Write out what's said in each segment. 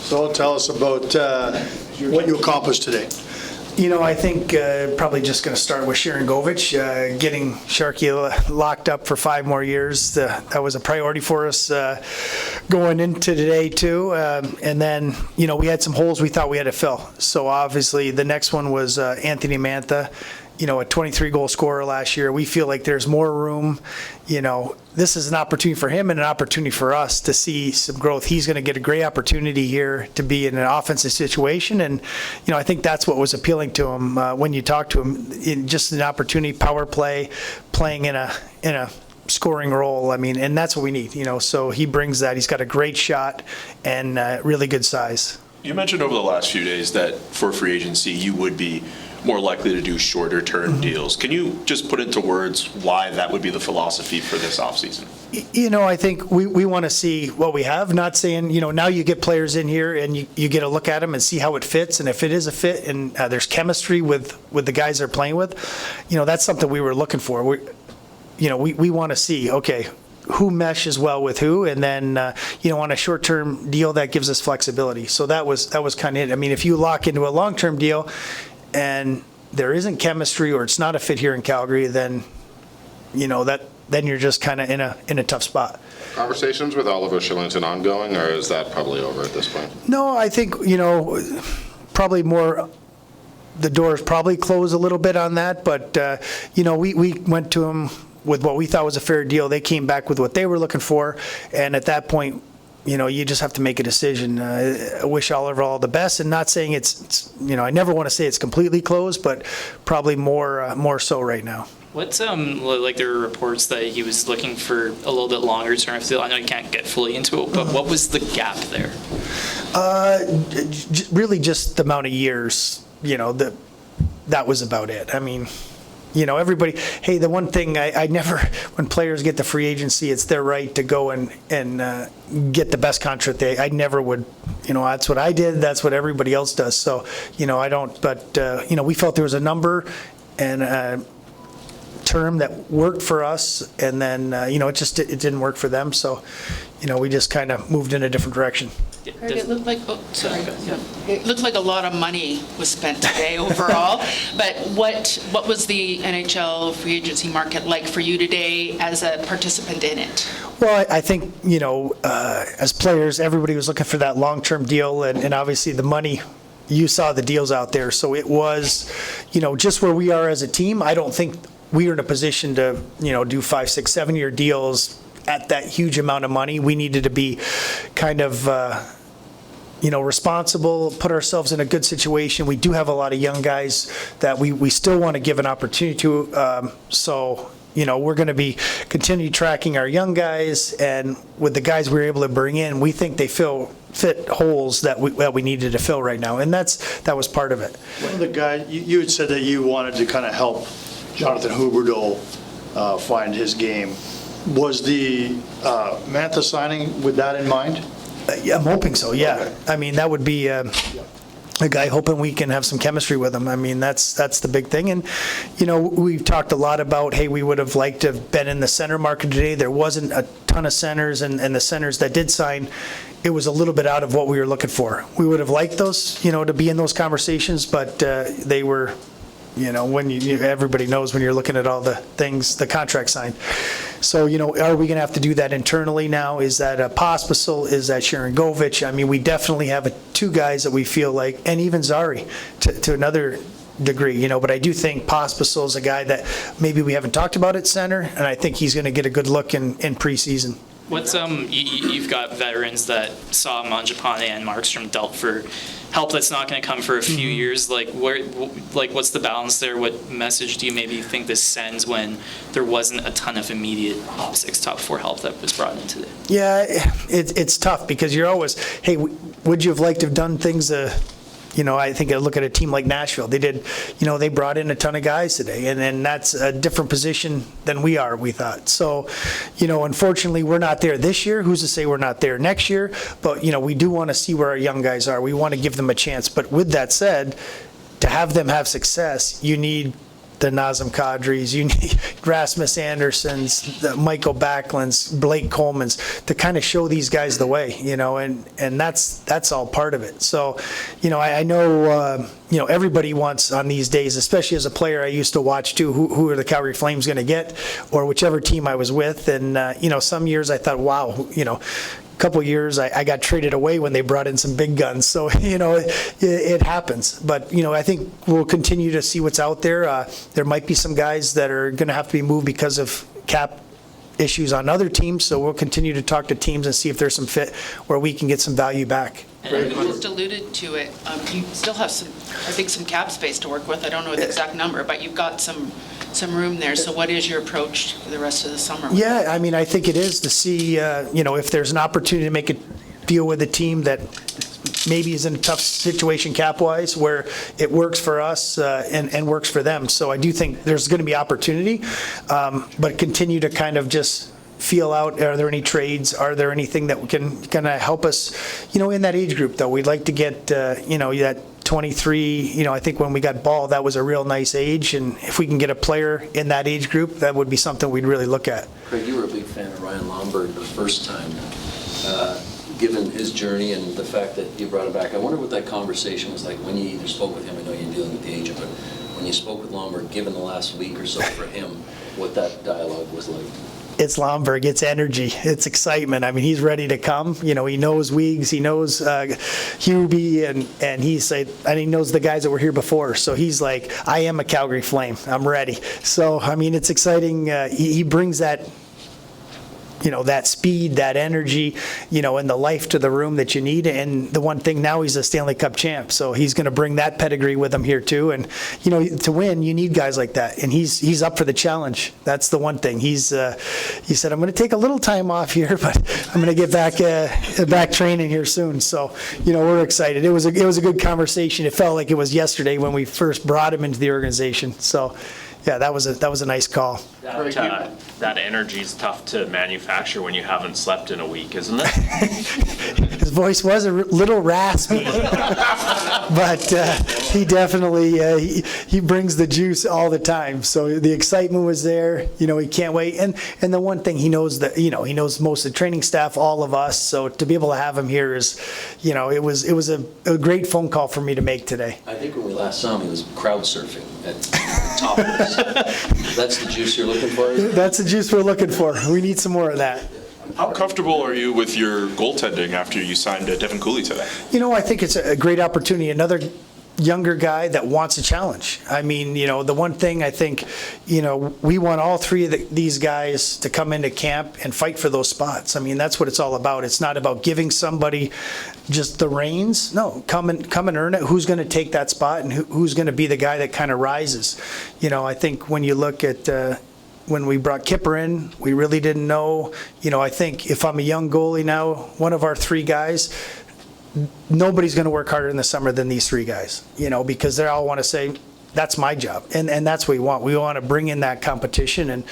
So tell us about what you accomplished today. I think probably just going to start with Sharangovich, getting Sharky locked up for 5 more years. That was a priority for us going into today too. And then, we had some holes we thought we had to fill. So obviously the next one was Anthony Mantha, a 23-goal scorer last year. We feel like there's more room. This is an opportunity for him and an opportunity for us to see some growth. He's going to get a great opportunity here to be in an offensive situation. And, I think that's what was appealing to him when you talk to him, just an opportunity, power play, playing in a scoring role. And that's what we need, so he brings that. He's got a great shot and really good size. You mentioned over the last few days that for free agency, you would be more likely to do shorter term deals. Can you just put into words why that would be the philosophy for this offseason? I think we want to see what we have, not saying, now you get players in here and you get a look at them and see how it fits. And if it is a fit and there's chemistry with the guys they're playing with, that's something we were looking for. We want to see, okay, who meshes well with who, and then on a short-term deal that gives us flexibility. So that was kind of it. If you lock into a long-term deal and there isn't chemistry or it's not a fit here in Calgary, then then you're just kind of in a tough spot. Conversations with Oliver Kylington ongoing, or is that probably over at this point? No, I think probably more. The doors probably closed a little bit on that, but we went to him with what we thought was a fair deal. They came back with what they were looking for, and at that point, you just have to make a decision. I wish Oliver all the best, and not saying it's I never want to say it's completely closed, but probably more so right now. What's like there were reports that he was looking for a little bit longer term deal. I know you can't get fully into it, but what was the gap there? Really just the amount of years. That was about it. Everybody, hey, the one thing I never, when players get the free agency, it's their right to go and get the best contract. I never would, that's what I did. That's what everybody else does. So, I don't, but, we felt there was a number and a term that worked for us. And then, it didn't work for them. So, we just kind of moved in a different direction. Craig, it looked like, it looked like a lot of money was spent today overall, but what was the NHL free agency market like for you today as a participant in it? Well, I think, as players, everybody was looking for that long-term deal, and obviously the money, you saw the deals out there, so it was, just where we are as a team. I don't think we are in a position to, do 5, 6, 7-year deals at that huge amount of money. We needed to be kind of responsible, put ourselves in a good situation. We do have a lot of young guys that we still want to give an opportunity to. So, we're going to be continue tracking our young guys, and with the guys we were able to bring in, we think they fit holes that we needed to fill right now, and that was part of it. One of the guys, you had said that you wanted to kind of help Jonathan Huberdeau find his game. Was the Mantha signing with that in mind? Yeah, I'm hoping so, yeah. Okay. That would be a guy hoping we can have some chemistry with him. That's the big thing. And, we've talked a lot about, hey, we would have liked to have been in the center market today. There wasn't a ton of centers, and the centers that did sign, it was a little bit out of what we were looking for. We would have liked those, to be in those conversations, but they were, when everybody knows when you're looking at all the things, the contract signed. So, are we going to have to do that internally now? Is that a Pospisil? Is that Sharangovich? We definitely have 2 guys that we feel like, and even Zari to another degree, but I do think Pospisil is a guy that maybe we haven't talked about at center, and I think he's going to get a good look in preseason. What's you've got veterans that saw Mangiapane and Markstrom dealt for help that's not going to come for a few years. What's the balance there? What message do you maybe think this sends when there wasn't a ton of immediate top 6, top 4 help that was brought in today? Yeah, it's tough because you're always, hey, would you have liked to have done things I think I look at a team like Nashville. They did, they brought in a ton of guys today, and that's a different position than we thought. So, unfortunately, we're not there this year. Who's to say we're not there next year? But, we do want to see where our young guys are. We want to give them a chance. But with that said, to have them have success, you need the Nazem Kadris, you need Rasmus Andersons, the Michael Backlunds, Blake Coleman's, to kind of show these guys the way, and that's all part of it. So, I know, everybody wants on these days, especially as a player, I used to watch too, who are the Calgary Flames going to get, or whichever team I was with. And, some years I thought, wow, couple years I got traded away when they brought in some big guns. So, it happens. But, I think we'll continue to see what's out there. There might be some guys that are going to have to be moved because of cap issues on other teams. So we'll continue to talk to teams and see if there's some fit where we can get some value back. And you just alluded to it. You still have some cap space to work with. I don't know the exact number, but you've got some room there. So what is your approach for the rest of the summer? Yeah, I think it is to see, if there's an opportunity to make a deal with a team that maybe is in a tough situation cap-wise, where it works for us and works for them. So I do think there's going to be opportunity, but continue to kind of just feel out, are there any trades? Are there anything that can kind of help us, in that age group, though? We'd like to get, that 23, I think when we got Ball, that was a real nice age. And if we can get a player in that age group, that would be something we'd really look at. Craig, you were a big fan of Ryan Lomberg the first time. Given his journey and the fact that you brought him back, I wonder what that conversation was like when you either spoke with him. I know you're dealing with the agent, but when you spoke with Lomberg, given the last week or so for him, what that dialogue was like. It's Lomberg, it's energy, it's excitement. He's ready to come. He knows Weegs, he knows Hubie, and he knows the guys that were here before. So he's like, I am a Calgary Flame, I'm ready. So, it's exciting. He brings that, that speed, that energy, and the life to the room that you need. And the one thing now, he's a Stanley Cup champ, so he's going to bring that pedigree with him here too. And to win, you need guys like that. And he's up for the challenge. That's the one thing. He said, I'm going to take a little time off here, but I'm going to get back training here soon. So we're excited. It was a good conversation. It felt like it was yesterday when we first brought him into the organization. So. Yeah, that was a nice call. That energy is tough to manufacture when you haven't slept in a week, isn't it? His voice was a little raspy, but he definitely he brings the juice all the time. So the excitement was there. He can't wait. And the one thing he knows that he knows most of the training staff, all of us. So to be able to have him here is, it was a great phone call for me to make today. I think when we last saw him, he was crowd surfing at the top of this. That's the juice you're looking for? That's the juice we're looking for. We need some more of that. How comfortable are you with your goaltending after you signed Devin Cooley today? I think it's a great opportunity. Another younger guy that wants a challenge. The one thing I think, we want all three of these guys to come into camp and fight for those spots. That's what it's all about. It's not about giving somebody just the reins. No, come and earn it. Who's going to take that spot and who's going to be the guy that kind of rises? I think when you look at when we brought Kipper in, we really didn't know. I think if I'm a young goalie now, one of our three guys, nobody's going to work harder in the summer than these three guys, because they all want to say, that's my job. And that's what we want. We want to bring in that competition. And,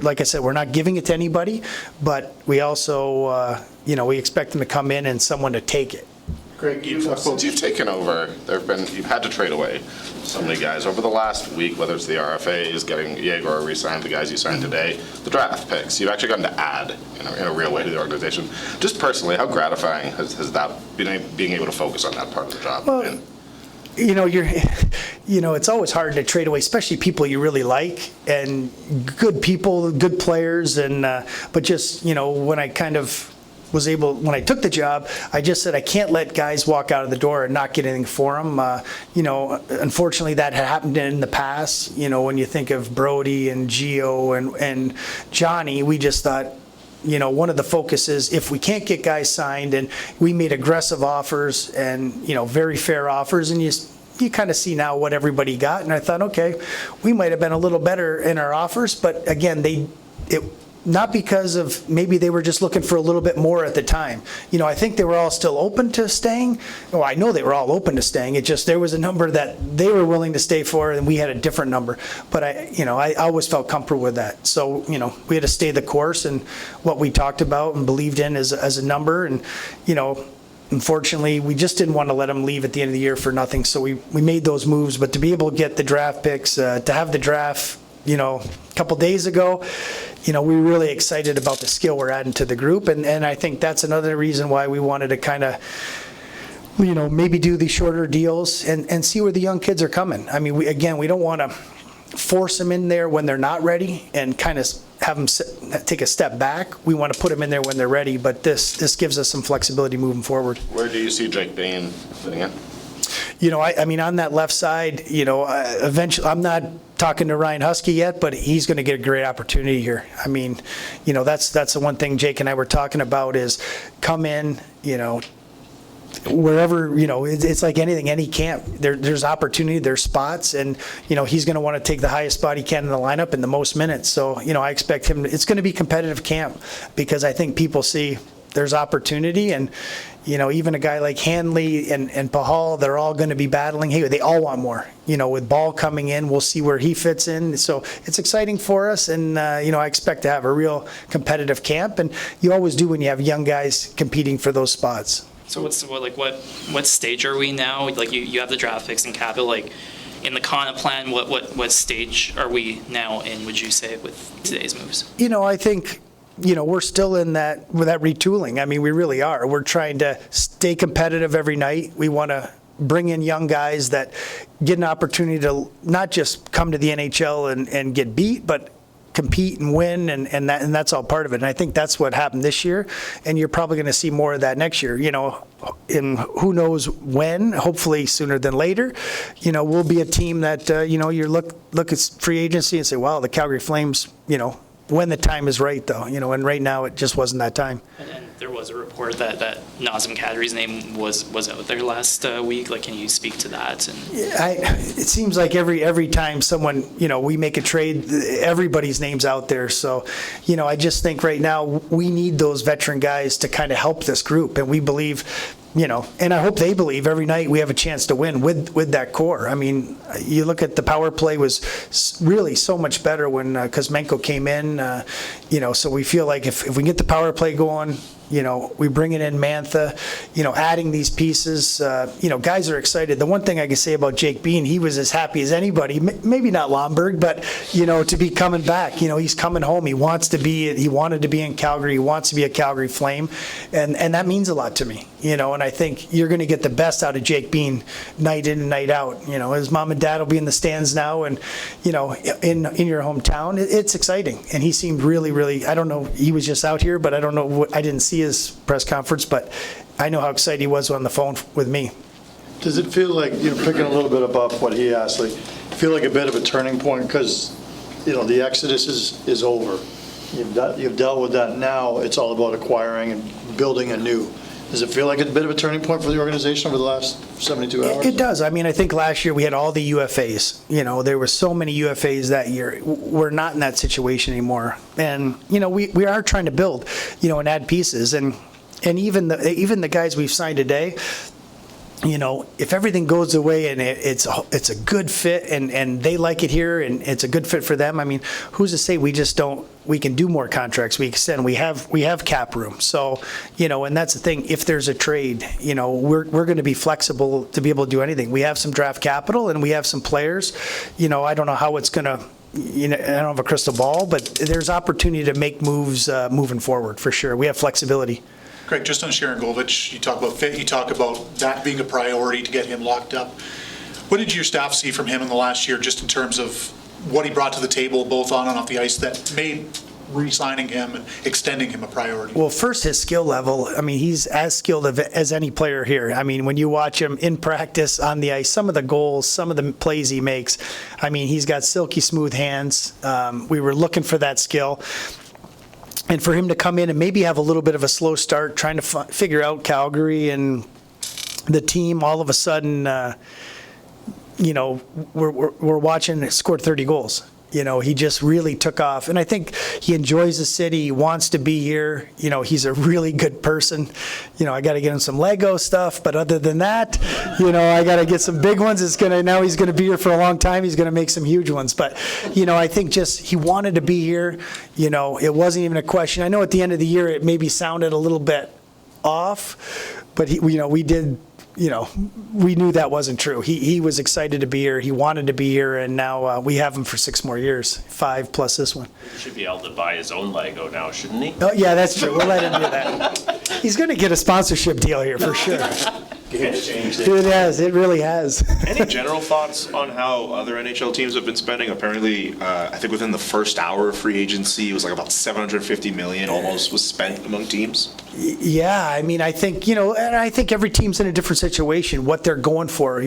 like I said, we're not giving it to anybody, but we also, we expect them to come in and someone to take it. Greg, since you've taken over, you've had to trade away so many guys over the last week, whether it's the RFAs, getting Yegor re-signed, the guys you signed today, the draft picks. You've actually gotten to add in a real way to the organization. Just personally, how gratifying has that been, being able to focus on that part of the job? Well, it's always hard to trade away, especially people you really like and good people, good players, and but just when I kind of when I took the job, I just said I can't let guys walk out of the door and not get anything for them. Unfortunately, that had happened in the past. When you think of Brody and Gio and Johnny, we just thought, one of the focuses, if we can't get guys signed, and we made aggressive offers and, very fair offers, and you kind of see now what everybody got. And I thought, okay, we might have been a little better in our offers, but again, not because of maybe they were just looking for a little bit more at the time. I think they were all still open to staying. Well, I know they were all open to staying. It just, there was a number that they were willing to stay for, and we had a different number. But I always felt comfortable with that. So, we had to stay the course and what we talked about and believed in as a number. And, unfortunately, we just didn't want to let him leave at the end of the year for nothing, so we made those moves. But to be able to get the draft picks, to have the draft, a couple days ago, we're really excited about the skill we're adding to the group, and I think that's another reason why we wanted to kind of, maybe do these shorter deals and see where the young kids are coming. I mean, we don't want to force them in there when they're not ready and kind of have them take a step back. We want to put them in there when they're ready, but this gives us some flexibility moving forward. Where do you see Jake Bain fitting in? I mean, on that left side, eventually, I'm not talking to Ryan Husky yet, but he's going to get a great opportunity here. I mean, that's the one thing Jake and I were talking about is come in, wherever, it's like anything, any camp, there's opportunity, there's spots, and, he's going to want to take the highest spot he can in the lineup in the most minutes. So, I expect him, it's going to be competitive camp because I think people see there's opportunity, and, even a guy like Hanley and Pahal, they're all going to be battling. Hey, they all want more. With Ball coming in, we'll see where he fits in. So it's exciting for us, and, I expect to have a real competitive camp, and you always do when you have young guys competing for those spots. So what stage are we now? Like you have the draft picks and capital, like in the Kana plan, what stage are we now in, would you say, with today's moves? I think, we're still in that retooling. I mean, we really are. We're trying to stay competitive every night. We want to bring in young guys that get an opportunity to not just come to the NHL and get beat, but compete and win, and that's all part of it. And I think that's what happened this year, and you're probably going to see more of that next year. In who knows when, hopefully sooner than later. We'll be a team that you look at free agency and say, wow, the Calgary Flames, when the time is right, though, and right now it just wasn't that time. And there was a report that Nazem Kadri's name was out there last week. Like, can you speak to that? And it seems like every time someone, we make a trade, everybody's name's out there. So, I just think right now we need those veteran guys to kind of help this group, and we believe, and I hope they believe every night we have a chance to win with that core. I mean, you look at the power play was really so much better when Kuzmenko came in, so we feel like if we get the power play going, we bring it in Mantha, adding these pieces, guys are excited. The one thing I can say about Jake Bean, he was as happy as anybody, maybe not Lomberg, but, to be coming back. He's coming home. He wanted to be in Calgary. He wants to be a Calgary Flame. And that means a lot to me, and I think you're going to get the best out of Jake Bean night in and night out. His mom and dad will be in the stands now, and, in your hometown. It's exciting. And he seemed really, really, I don't know, he was just out here, but I don't know, I didn't see his press conference, but I know how excited he was on the phone with me. Does it feel like, picking a little bit above what he asked, like, feel like a bit of a turning point because, the exodus is over. You've dealt with that. Now it's all about acquiring and building anew. Does it feel like a bit of a turning point for the organization over the last 72 hours? It does. I mean, I think last year we had all the UFAs. There were so many UFAs that year. We're not in that situation anymore. And, we are trying to build, and add pieces. And even the guys we've signed today, if everything goes away and it's a good fit and they like it here and it's a good fit for them, I mean, who's to say we can do more contracts, we extend, we have cap room. So, and that's the thing, if there's a trade, we're going to be flexible to be able to do anything. We have some draft capital and we have some players. I don't know how it's going to, I don't have a crystal ball, but there's opportunity to make moves moving forward for sure. We have flexibility. Craig, just on Sharangovich, you talk about fit, you talk about that being a priority to get him locked up. What did your staff see from him in the last year, just in terms of what he brought to the table, both on and off the ice, that made re-signing him and extending him a priority? Well, first, his skill level. I mean, he's as skilled as any player here. I mean, when you watch him in practice on the ice, some of the goals, some of the plays he makes, I mean, he's got silky smooth hands. We were looking for that skill. And for him to come in and maybe have a little bit of a slow start, trying to figure out Calgary and the team, all of a sudden, we're watching it scored 30 goals. He just really took off. And I think he enjoys the city. He wants to be here. He's a really good person. I got to get him some Lego stuff. But other than that, I got to get some big ones. Now he's going to be here for a long time. He's going to make some huge ones. But, I think just he wanted to be here. It wasn't even a question. I know at the end of the year it maybe sounded a little bit off. but we did, we knew that wasn't true. He was excited to be here. He wanted to be here, and now we have him for 6 more years, 5 plus this one. He should be able to buy his own Lego now, shouldn't he? Oh, yeah, that's true. We'll let him do that. He's going to get a sponsorship deal here for sure. It has. It really has. Any general thoughts on how other NHL teams have been spending? Apparently, I think within the first hour of free agency, it was like about $750 million almost was spent among teams. Yeah, I mean, I think, and I think every team's in a different situation, what they're going for.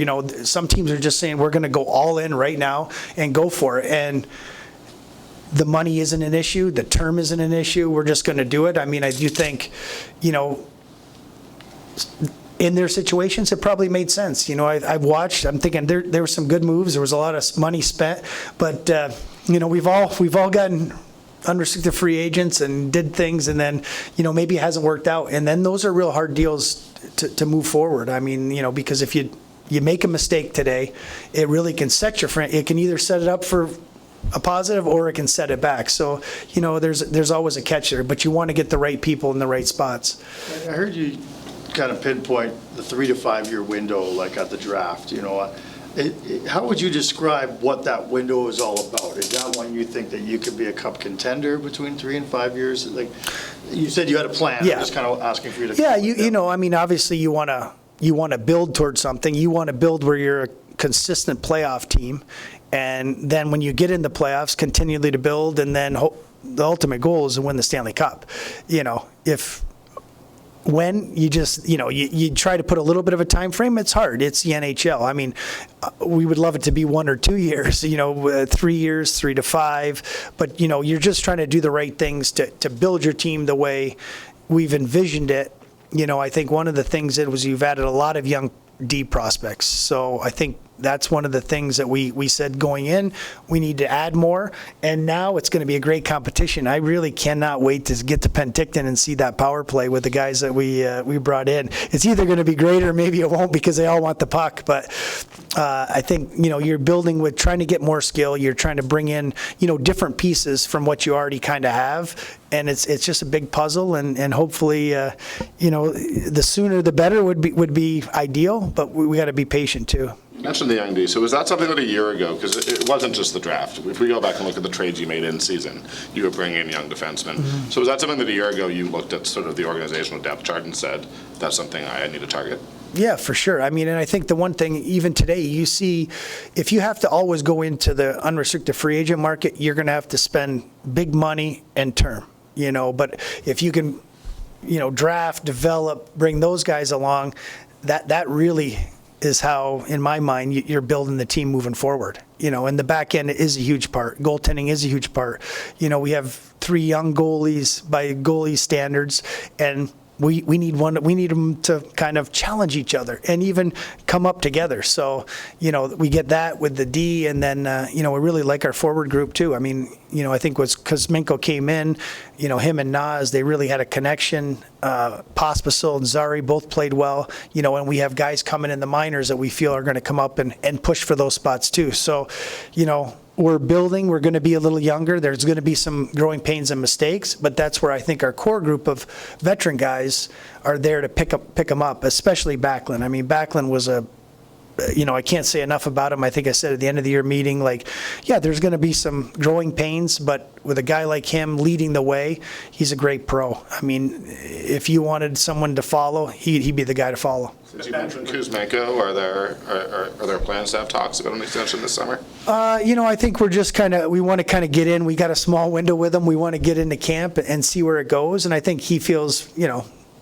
Some teams are just saying, we're going to go all in right now and go for it. And the money isn't an issue. The term isn't an issue. We're just going to do it. I mean, I do think, in their situations, it probably made sense. I've watched, I'm thinking there were some good moves. There was a lot of money spent, but, we've all gotten unrestricted free agents and did things, and then, maybe it hasn't worked out. And then those are real hard deals to move forward. I mean, because if you make a mistake today, it really can set your friend. It can either set it up for a positive or it can set it back. So, there's always a catch there, but you want to get the right people in the right spots. I heard you kind of pinpoint the 3 to 5 year window, like at the draft. How would you describe what that window is all about? Is that when you think that you could be a cup contender between 3 and 5 years? Like you said, you had a plan. Yeah. I'm just kind of asking for you to. Yeah, I mean, obviously you want to build towards something. You want to build where you're a consistent playoff team, and then when you get in the playoffs, continually to build, and then the ultimate goal is to win the Stanley Cup. When you just, you try to put a little bit of a time frame, it's hard. It's the NHL. I mean, we would love it to be 1 or 2 years, 3 years, 3 to 5. But, you're just trying to do the right things to build your team the way we've envisioned it. I think one of the things that was you've added a lot of young D prospects. So I think that's one of the things that we said going in, we need to add more, and now it's going to be a great competition. I really cannot wait to get to Penticton and see that power play with the guys that we brought in. It's either going to be great or maybe it won't because they all want the puck, but I think, you're building with trying to get more skill. You're trying to bring in, different pieces from what you already kind of have, and it's just a big puzzle, and hopefully, the sooner the better would be ideal, but we got to be patient too. You mentioned the young D. So was that something that a year ago, because it wasn't just the draft. If we go back and look at the trades you made in season, you were bringing in young defensemen. Mm-hmm. So was that something that a year ago you looked at sort of the organizational depth chart and said, that's something I need to target? Yeah, for sure. I mean, and I think the one thing, even today, you see, if you have to always go into the unrestricted free agent market, you're going to have to spend big money and term, but if you can, draft, develop, bring those guys along, that really is how, in my mind, you're building the team moving forward. And the back end is a huge part. Goaltending is a huge part. We have 3 young goalies by goalie standards, and we need them to kind of challenge each other and even come up together. So, we get that with the D, and then, we really like our forward group too. I mean, I think was Kuzmenko came in, him and Nas, they really had a connection. Pospisil and Zari both played well, and we have guys coming in the minors that we feel are going to come up and push for those spots too. So, we're building, we're going to be a little younger. There's going to be some growing pains and mistakes, but that's where I think our core group of veteran guys are there to pick them up, especially Backlund. I mean, Backlund was I can't say enough about him. I think I said at the end of the year meeting, there's going to be some growing pains, but with a guy like him leading the way, he's a great pro. I mean, if you wanted someone to follow, he'd be the guy to follow. Since you mentioned Kuzmenko, are there plans to have talks about an extension this summer? I think we're just we want to get in. We got a small window with him. We want to get into camp and see where it goes, and I think he feels,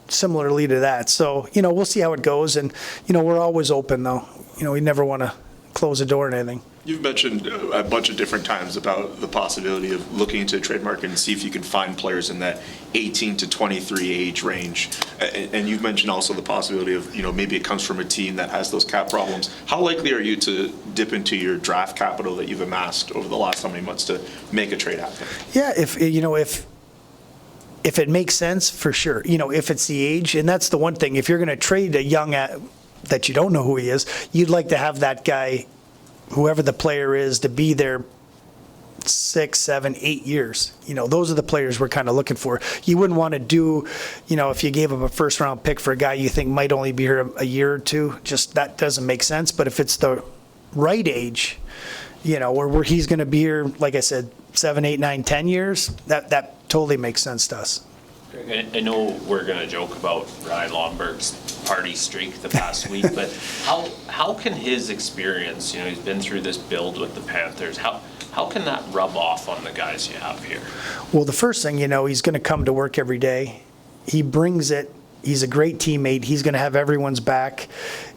similarly to that. So, we'll see how it goes, and, we're always open, though. We never want to close the door or anything. You've mentioned a bunch of different times about the possibility of looking into a trade market and see if you can find players in that 18 to 23 age range. And you've mentioned also the possibility of, maybe it comes from a team that has those cap problems. How likely are you to dip into your draft capital that you've amassed over the last how many months to make a trade happen? Yeah, if it makes sense, for sure. If it's the age, and that's the one thing. If you're going to trade a young that you don't know who he is, you'd like to have that guy, whoever the player is, to be there 6, 7, 8 years. Those are the players we're kind of looking for. You wouldn't want to do, if you gave up a first round pick for a guy you think might only be here a year or two, just that doesn't make sense. But if it's the right age, where he's going to be here, like I said, 7, 8, 9, 10 years, that totally makes sense to us. I know we're going to joke about Ryan Lomberg's party streak the past week, but how can his experience, he's been through this build with the Panthers, how can that rub off on the guys you have here? Well, the first thing, he's going to come to work every day. He brings it. He's a great teammate. He's going to have everyone's back.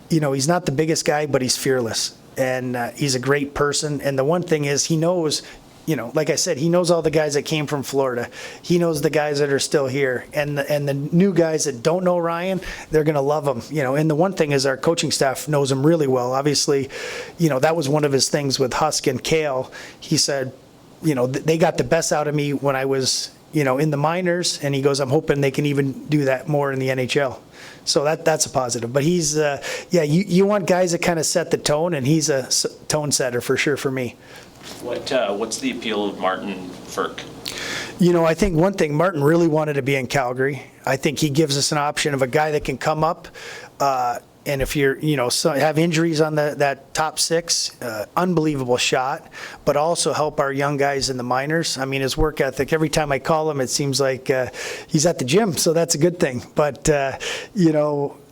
He's not the biggest guy, but he's fearless. And he's a great person. And the one thing is he knows, like I said, he knows all the guys that came from Florida. He knows the guys that are still here. And the new guys that don't know Ryan, they're going to love him. And the one thing is our coaching staff knows him really well. Obviously, that was one of his things with Husk and Kale. He said, they got the best out of me when I was, in the minors. And he goes, I'm hoping they can even do that more in the NHL. So that's a positive. But he's, you want guys that kind of set the tone, and he's a tone setter for sure for me. What's the appeal of Martin Ferk? I think one thing, Martin really wanted to be in Calgary. I think he gives us an option of a guy that can come up, and if you're, have injuries on that top 6, unbelievable shot, but also help our young guys in the minors. I mean, his work ethic, every time I call him, it seems like he's at the gym, so that's a good thing. But,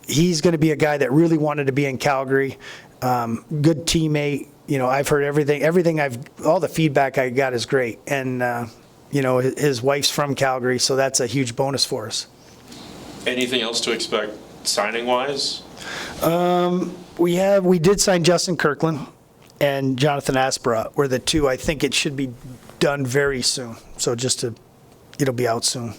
he's going to be a guy that really wanted to be in Calgary, good teammate. I've heard everything all the feedback I got is great. And, his wife's from Calgary, so that's a huge bonus for us. Anything else to expect signing-wise? We did sign Justin Kirkland and Jonathan Aspera were the two. I think it should be done very soon. So it'll be out soon.